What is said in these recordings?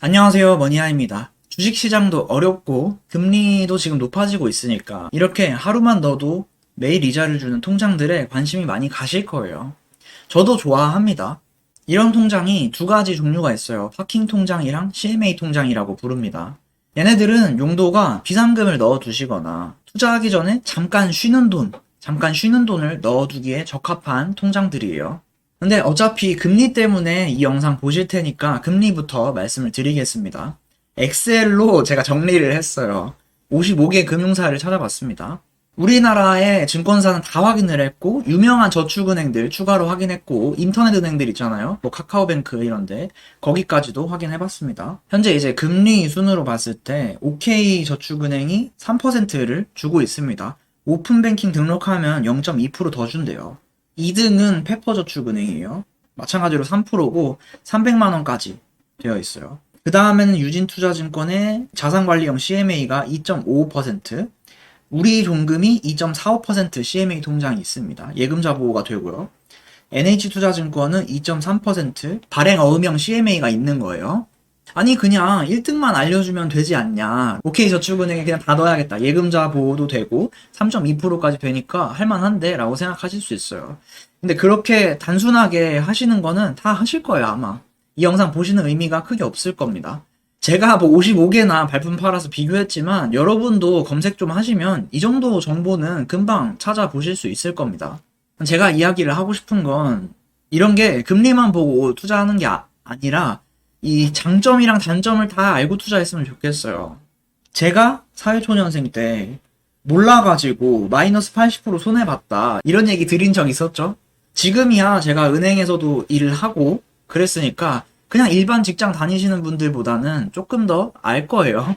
안녕하세요, 머니하입니다. 주식시장도 어렵고 금리도 지금 높아지고 있으니까 이렇게 하루만 넣어도 매일 이자를 주는 통장들에 관심이 많이 가실 거예요. 저도 좋아합니다. 이런 통장이 두 가지 종류가 있어요. 파킹 통장이랑 CMA 통장이라고 부릅니다. 얘네들은 용도가 비상금을 넣어두시거나 투자하기 전에 잠깐 쉬는 돈을 넣어두기에 적합한 통장들이에요. 근데 어차피 금리 때문에 이 영상 보실 테니까 금리부터 말씀을 드리겠습니다. 엑셀로 제가 정리를 했어요. 55개 금융사를 찾아봤습니다. 우리나라의 증권사는 다 확인을 했고, 유명한 저축은행들 추가로 확인했고, 인터넷 은행들 있잖아요. 뭐 카카오뱅크 이런데 거기까지도 확인해봤습니다. 현재 이제 금리 순으로 봤을 때 OK 저축은행이 3%를 주고 있습니다. 오픈뱅킹 등록하면 0.2%더 준대요. 2등은 페퍼저축은행이에요. 마찬가지로 3%고 300만 원까지 되어 있어요. 그 다음에는 유진투자증권의 자산관리형 CMA가 2.55%, 우리종금이 2.45% CMA 통장이 있습니다. 예금자 보호가 되고요. NH투자증권은 2.3% 발행어음형 CMA가 있는 거예요. 아니 그냥 1등만 알려주면 되지 않냐. 오케이 저축은행에 그냥 다 넣어야겠다. 예금자 보호도 되고 3.2%까지 되니까 할만한데 라고 생각하실 수 있어요. 근데 그렇게 단순하게 하시는 거는 다 하실 거예요 아마. 이 영상 보시는 의미가 크게 없을 겁니다. 제가 뭐 55개나 발품 팔아서 비교했지만 여러분도 검색 좀 하시면 이 정도 정보는 금방 찾아보실 수 있을 겁니다. 제가 이야기를 하고 싶은 건 이런 게 금리만 보고 투자하는 게 아니라 이 장점이랑 단점을 다 알고 투자했으면 좋겠어요. 제가 사회초년생 때 몰라가지고 마이너스 80% 손해봤다 이런 얘기 드린 적 있었죠? 지금이야 제가 은행에서도 일을 하고 그랬으니까 그냥 일반 직장 다니시는 분들보다는 조금 더 알 거예요.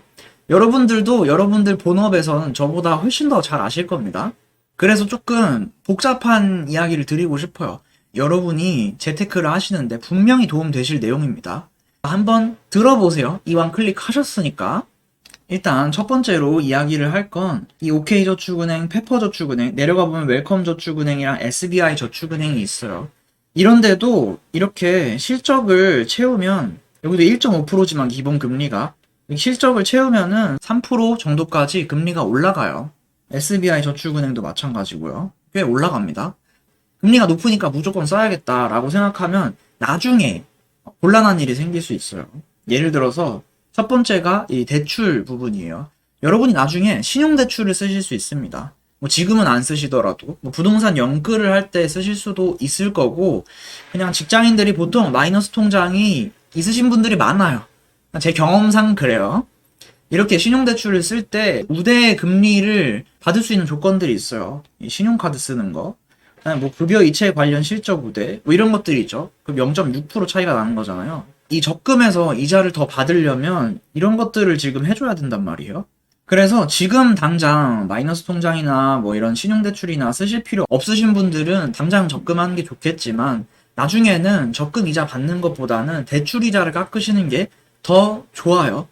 여러분들도 여러분들 본업에서는 저보다 훨씬 더 잘 아실 겁니다. 그래서 조금 복잡한 이야기를 드리고 싶어요. 여러분이 재테크를 하시는데 분명히 도움되실 내용입니다. 한번 들어보세요. 이왕 클릭하셨으니까. 일단 첫 번째로 이야기를 할 건 이 OK저축은행, 페퍼저축은행, 내려가 보면 웰컴저축은행이랑 SBI저축은행이 있어요. 이런데도 이렇게 실적을 채우면 여기도 1.5%지만 기본 금리가 실적을 채우면은 3% 정도까지 금리가 올라가요. SBI저축은행도 마찬가지고요. 꽤 올라갑니다. 금리가 높으니까 무조건 써야겠다라고 생각하면 나중에 곤란한 일이 생길 수 있어요. 예를 들어서 첫 번째가 이 대출 부분이에요. 여러분이 나중에 신용대출을 쓰실 수 있습니다. 뭐 지금은 안 쓰시더라도 뭐 부동산 연끌을 할 때 쓰실 수도 있을 거고 그냥 직장인들이 보통 마이너스 통장이 있으신 분들이 많아요. 제 경험상 그래요. 이렇게 신용대출을 쓸 때 우대 금리를 받을 수 있는 조건들이 있어요. 이 신용카드 쓰는 거. 뭐 급여 이체 관련 실적 우대 뭐 이런 것들이 있죠. 그럼 0.6% 차이가 나는 거잖아요. 이 적금에서 이자를 더 받으려면 이런 것들을 지금 해줘야 된단 말이에요. 그래서 지금 당장 마이너스 통장이나 뭐 이런 신용대출이나 쓰실 필요 없으신 분들은 당장 적금하는 게 좋겠지만 나중에는 적금 이자 받는 것보다는 대출 이자를 깎으시는 게 더 좋아요.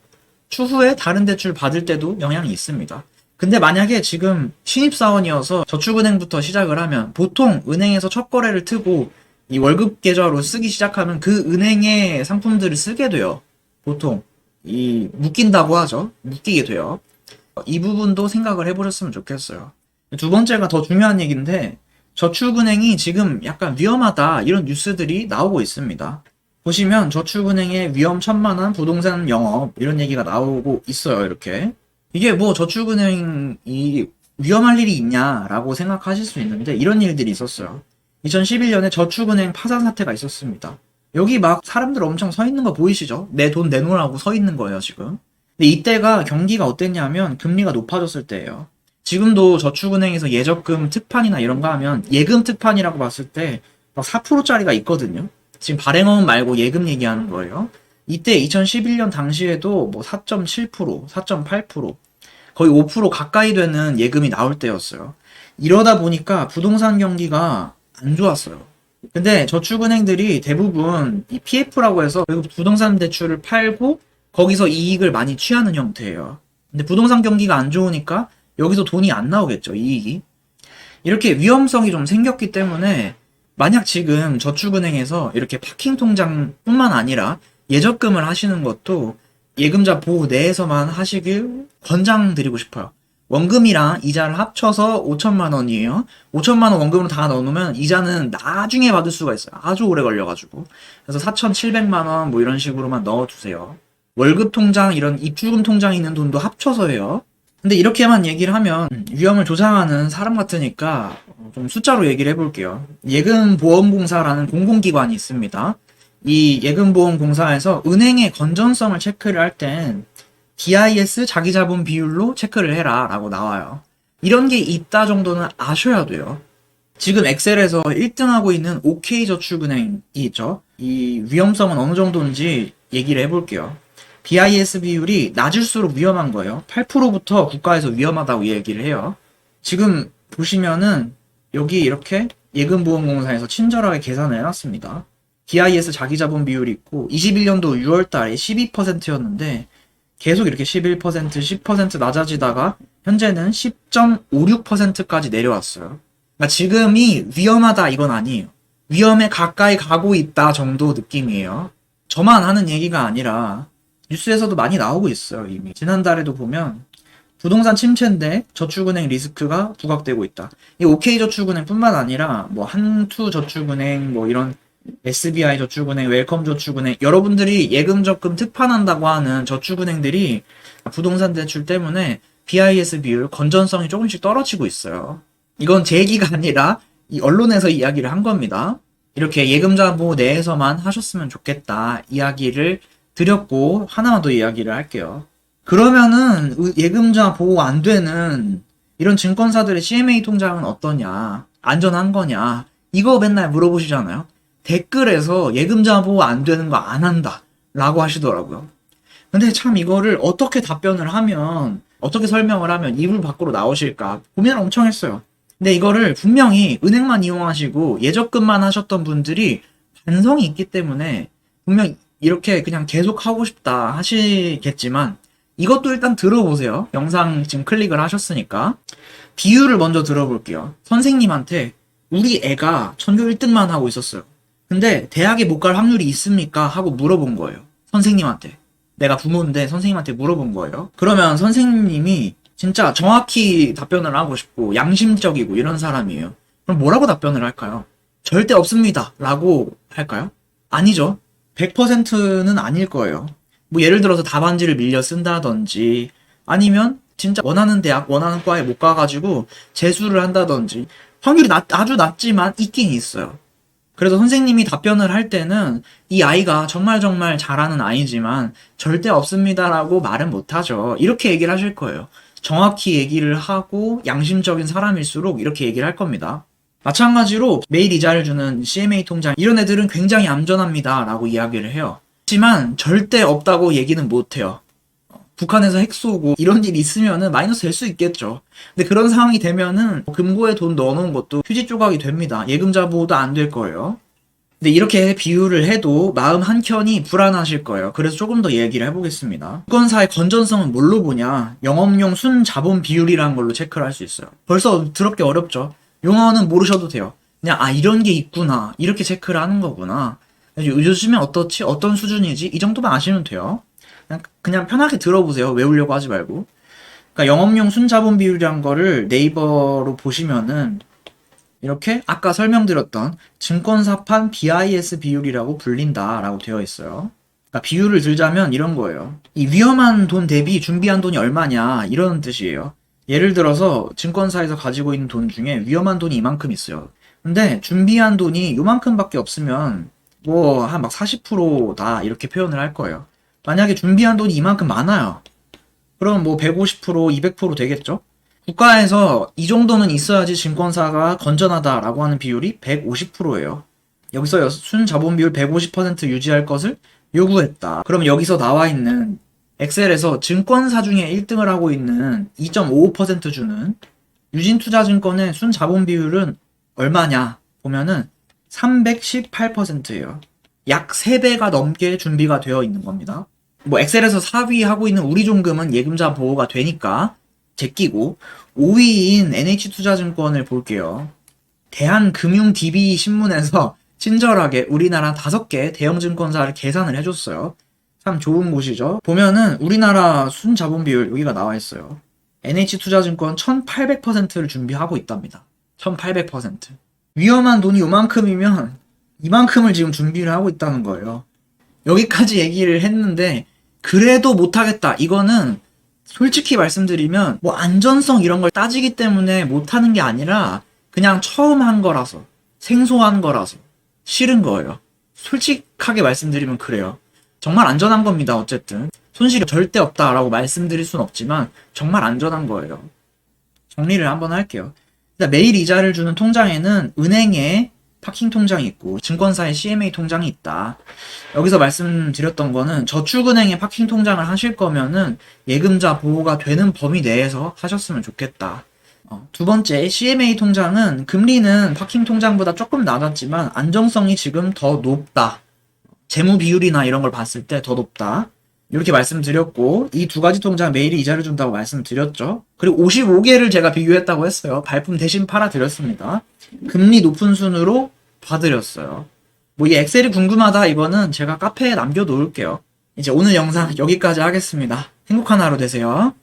추후에 다른 대출 받을 때도 영향이 있습니다. 근데 만약에 지금 신입사원이어서 저축은행부터 시작을 하면 보통 은행에서 첫 거래를 트고 이 월급 계좌로 쓰기 시작하면 그 은행의 상품들을 쓰게 돼요. 보통 이 묶인다고 하죠. 묶이게 돼요. 이 부분도 생각을 해보셨으면 좋겠어요. 두 번째가 더 중요한 얘기인데 저축은행이 지금 약간 위험하다 이런 뉴스들이 나오고 있습니다. 보시면 저축은행의 위험 천만한 부동산 영업 이런 얘기가 나오고 있어요. 이렇게 이게 뭐 저축은행이 위험할 일이 있냐라고 생각하실 수 있는데 이런 일들이 있었어요. 2011년에 저축은행 파산 사태가 있었습니다. 여기 막 사람들 엄청 서 있는 거 보이시죠? 내 돈 내놓으라고 서 있는 거예요, 지금. 근데 이때가 경기가 어땠냐면 금리가 높아졌을 때예요. 지금도 저축은행에서 예적금 특판이나 이런 거 하면 예금 특판이라고 봤을 때 막 4%짜리가 있거든요. 지금 발행어음 말고 예금 얘기하는 거예요. 이때 2011년 당시에도 뭐 4.7%, 4.8%, 거의 5% 가까이 되는 예금이 나올 때였어요. 이러다 보니까 부동산 경기가 안 좋았어요. 근데 저축은행들이 대부분 이 PF라고 해서 결국 부동산 대출을 팔고 거기서 이익을 많이 취하는 형태예요. 근데 부동산 경기가 안 좋으니까 여기서 돈이 안 나오겠죠, 이익이. 이렇게 위험성이 좀 생겼기 때문에 만약 지금 저축은행에서 이렇게 파킹 통장뿐만 아니라 예적금을 하시는 것도 예금자 보호 내에서만 하시길 권장드리고 싶어요. 원금이랑 이자를 합쳐서 5천만 원이에요. 5천만 원 원금으로 다 넣어놓으면 이자는 나중에 받을 수가 있어요. 아주 오래 걸려가지고. 그래서 4,700만 원 뭐 이런 식으로만 넣어두세요. 월급 통장, 이런 입주금 통장에 있는 돈도 합쳐서 해요. 근데 이렇게만 얘기를 하면 위험을 조장하는 사람 같으니까 좀 숫자로 얘기를 해볼게요. 예금보험공사라는 공공기관이 있습니다. 이 예금보험공사에서 은행의 건전성을 체크를 할 땐 BIS 자기자본 비율로 체크를 해라 라고 나와요. 이런 게 있다 정도는 아셔야 돼요. 지금 엑셀에서 1등하고 있는 OK저축은행이 있죠. 이 위험성은 어느 정도인지 얘기를 해볼게요. BIS 비율이 낮을수록 위험한 거예요. 8%부터 국가에서 위험하다고 얘기를 해요. 지금 보시면은 여기 이렇게 예금보험공사에서 친절하게 계산을 해놨습니다. BIS 자기자본 비율이 있고 21년도 6월 달에 12%였는데 계속 이렇게 11%, 10% 낮아지다가 현재는 10.56%까지 내려왔어요. 그러니까 지금이 위험하다 이건 아니에요. 위험에 가까이 가고 있다 정도 느낌이에요. 저만 하는 얘기가 아니라 뉴스에서도 많이 나오고 있어요. 이미 지난달에도 보면 부동산 침체인데 저축은행 리스크가 부각되고 있다. 이 OK저축은행뿐만 아니라 뭐 한투저축은행 뭐 이런 SBI저축은행, 웰컴저축은행, 여러분들이 예금 적금 특판한다고 하는 저축은행들이 부동산 대출 때문에 BIS 비율 건전성이 조금씩 떨어지고 있어요. 이건 제 얘기가 아니라 이 언론에서 이야기를 한 겁니다. 이렇게 예금자 보호 내에서만 하셨으면 좋겠다 이야기를 드렸고, 하나만 더 이야기를 할게요. 그러면은 예금자 보호 안 되는 이런 증권사들의 CMA 통장은 어떠냐, 안전한 거냐, 이거 맨날 물어보시잖아요. 댓글에서 예금자 보호 안 되는 거 안 한다 라고 하시더라고요. 근데 참 이거를 어떻게 답변을 하면, 어떻게 설명을 하면 이불 밖으로 나오실까 고민을 엄청 했어요. 근데 이거를 분명히 은행만 이용하시고 예적금만 하셨던 분들이 반성이 있기 때문에 분명 이렇게 그냥 계속 하고 싶다 하시겠지만, 이것도 일단 들어보세요. 영상 지금 클릭을 하셨으니까. 비율을 먼저 들어볼게요. 선생님한테 우리 애가 전교 1등만 하고 있었어요. 근데 대학에 못 갈 확률이 있습니까? 하고 물어본 거예요. 선생님한테. 내가 부모인데 선생님한테 물어본 거예요. 그러면 선생님이 진짜 정확히 답변을 하고 싶고 양심적이고 이런 사람이에요. 그럼 뭐라고 답변을 할까요? 절대 없습니다 라고 할까요? 아니죠. 100%는 아닐 거예요. 뭐 예를 들어서 답안지를 밀려 쓴다든지, 아니면 진짜 원하는 대학, 원하는 과에 못 가가지고 재수를 한다든지, 확률이 아주 낮지만 있긴 있어요. 그래서 선생님이 답변을 할 때는 이 아이가 정말 잘하는 아이지만 절대 없습니다라고 말은 못하죠. 이렇게 얘기를 하실 거예요. 정확히 얘기를 하고 양심적인 사람일수록 이렇게 얘기를 할 겁니다. 마찬가지로 매일 이자를 주는 CMA 통장, 이런 애들은 굉장히 안전합니다 라고 이야기를 해요. 하지만 절대 없다고 얘기는 못해요. 북한에서 핵 쏘고 이런 일이 있으면은 마이너스 될 수 있겠죠. 근데 그런 상황이 되면은 금고에 돈 넣어놓은 것도 휴지 조각이 됩니다. 예금자 보호도 안 될 거예요. 근데 이렇게 비유를 해도 마음 한켠이 불안하실 거예요. 그래서 조금 더 얘기를 해보겠습니다. 증권사의 건전성은 뭘로 보냐? 영업용 순자본 비율이라는 걸로 체크를 할 수 있어요. 벌써 더럽게 어렵죠? 용어는 모르셔도 돼요. 그냥 이런 게 있구나, 이렇게 체크를 하는 거구나, 요즘에 어떻지, 어떤 수준이지, 이 정도만 아시면 돼요. 그냥 편하게 들어보세요. 외우려고 하지 말고. 그러니까 영업용 순자본 비율이란 거를 네이버로 보시면은 이렇게 아까 설명드렸던 증권사판 BIS 비율이라고 불린다라고 되어 있어요. 그러니까 비율을 들자면 이런 거예요. 이 위험한 돈 대비 준비한 돈이 얼마냐, 이런 뜻이에요. 예를 들어서 증권사에서 가지고 있는 돈 중에 위험한 돈이 이만큼 있어요. 근데 준비한 돈이 요만큼밖에 없으면 뭐 한 막 40%다 이렇게 표현을 할 거예요. 만약에 준비한 돈이 이만큼 많아요. 그럼 뭐 150%, 200% 되겠죠? 국가에서 이 정도는 있어야지 증권사가 건전하다라고 하는 비율이 150%예요. 여기서 순자본 비율 150% 유지할 것을 요구했다. 그럼 여기서 나와 있는 엑셀에서 증권사 중에 1등을 하고 있는 2.55% 주는 유진투자증권의 순자본 비율은 얼마냐 보면은 318%예요. 약 3배가 넘게 준비가 되어 있는 겁니다. 뭐 엑셀에서 4위 하고 있는 우리종금은 예금자 보호가 되니까 제끼고, 5위인 NH투자증권을 볼게요. 대한금융DB 신문에서 친절하게 우리나라 5개 대형 증권사를 계산을 해줬어요. 참 좋은 곳이죠. 보면은 우리나라 순자본 비율 여기가 나와 있어요. NH투자증권 1800%를 준비하고 있답니다. 1800%. 위험한 돈이 요만큼이면 이만큼을 지금 준비를 하고 있다는 거예요. 여기까지 얘기를 했는데 그래도 못하겠다. 이거는 솔직히 말씀드리면 뭐 안전성 이런 걸 따지기 때문에 못하는 게 아니라 그냥 처음 한 거라서 생소한 거라서 싫은 거예요. 솔직하게 말씀드리면 그래요. 정말 안전한 겁니다. 어쨌든 손실이 절대 없다라고 말씀드릴 순 없지만 정말 안전한 거예요. 정리를 한번 할게요. 일단 매일 이자를 주는 통장에는 은행에 파킹 통장이 있고 증권사의 CMA 통장이 있다. 여기서 말씀드렸던 거는 저축은행에 파킹 통장을 하실 거면은 예금자 보호가 되는 범위 내에서 하셨으면 좋겠다. 두 번째, CMA 통장은 금리는 파킹 통장보다 조금 낮았지만 안정성이 지금 더 높다. 재무 비율이나 이런 걸 봤을 때 더 높다. 이렇게 말씀드렸고 이 두 가지 통장 매일 이자를 준다고 말씀드렸죠. 그리고 55개를 제가 비교했다고 했어요. 발품 대신 팔아드렸습니다. 금리 높은 순으로 봐드렸어요. 뭐 이 엑셀이 궁금하다 이거는 제가 카페에 남겨놓을게요. 이제 오늘 영상 여기까지 하겠습니다. 행복한 하루 되세요.